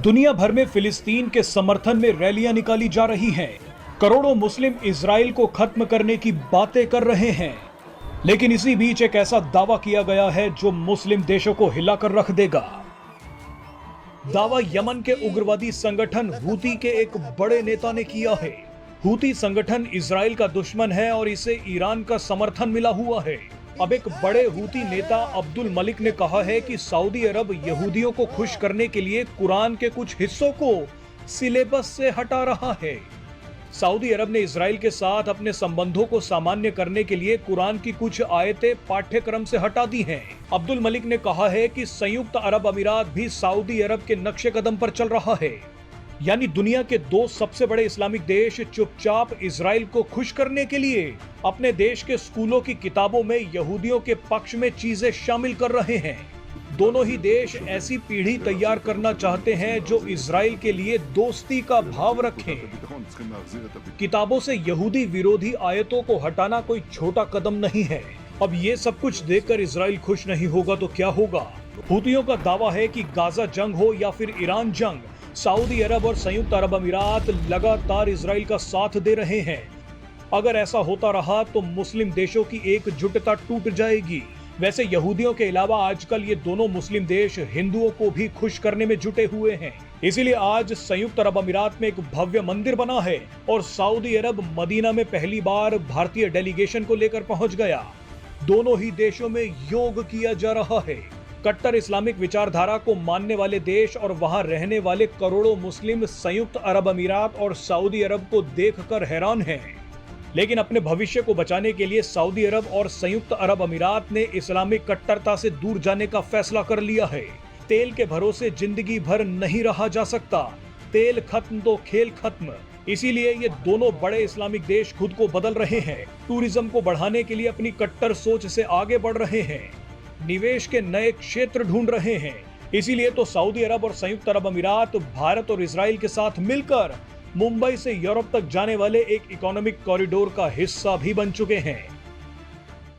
दुनिया भर में फिलिस्तीन के समर्थन में रैलियां निकाली जा रही हैं। करोड़ों मुस्लिम इजराइल को खत्म करने की बातें कर रहे हैं, लेकिन इसी बीच एक ऐसा दावा किया गया है जो मुस्लिम देशों को हिलाकर रख देगा। दावा यमन के उग्रवादी संगठन हूती के एक बड़े नेता ने किया है। हूती संगठन इजराइल का दुश्मन है और इसे ईरान का समर्थन मिला हुआ है। अब एक बड़े हूती नेता अब्दुल मलिक ने कहा है कि सऊदी अरब यहूदियों को खुश करने के लिए कुरान के कुछ हिस्सों को सिलेबस से हटा रहा है। सऊदी अरब ने इजराइल के साथ अपने संबंधों को सामान्य करने के लिए कुरान की कुछ आयतें पाठ्यक्रम से हटा दी हैं। अब्दुल मलिक ने कहा है कि संयुक्त अरब अमीरात भी सऊदी अरब के नक्शे कदम पर चल रहा है, यानी दुनिया के दो सबसे बड़े इस्लामिक देश चुपचाप इजराइल को खुश करने के लिए अपने देश के स्कूलों की किताबों में यहूदियों के पक्ष में चीजें शामिल कर रहे हैं। दोनों ही देश ऐसी पीढ़ी तैयार करना चाहते हैं जो इजराइल के लिए दोस्ती का भाव रखें। किताबों से यहूदी विरोधी आयतों को हटाना कोई छोटा कदम नहीं है। अब ये सब कुछ देखकर इजराइल खुश नहीं होगा तो क्या होगा? हूतियों का दावा है कि गाजा जंग हो या फिर ईरान जंग, सऊदी अरब और संयुक्त अरब अमीरात लगातार इजराइल का साथ दे रहे हैं। अगर ऐसा होता रहा तो मुस्लिम देशों की एकजुटता टूट जाएगी। वैसे यहूदियों के अलावा आजकल ये दोनों मुस्लिम देश हिंदुओं को भी खुश करने में जुटे हुए हैं। इसीलिए आज संयुक्त अरब अमीरात में एक भव्य मंदिर बना है और सऊदी अरब मदीना में पहली बार भारतीय डेलीगेशन को लेकर पहुंच गया। दोनों ही देशों में योग किया जा रहा है। कट्टर इस्लामिक विचारधारा को मानने वाले देश और वहां रहने वाले करोड़ों मुस्लिम संयुक्त अरब अमीरात और सऊदी अरब को देखकर हैरान हैं। लेकिन अपने भविष्य को बचाने के लिए सऊदी अरब और संयुक्त अरब अमीरात ने इस्लामिक कट्टरता से दूर जाने का फैसला कर लिया है। तेल के भरोसे जिंदगी भर नहीं रहा जा सकता। तेल खत्म तो खेल खत्म। इसीलिए ये दोनों बड़े इस्लामिक देश खुद को बदल रहे हैं। टूरिज्म को बढ़ाने के लिए अपनी कट्टर सोच से आगे बढ़ रहे हैं। निवेश के नए क्षेत्र ढूंढ रहे हैं। इसीलिए तो सऊदी अरब और संयुक्त अरब अमीरात भारत और इजराइल के साथ मिलकर मुंबई से यूरोप तक जाने वाले एक इकोनॉमिक कॉरिडोर का हिस्सा भी बन चुके हैं।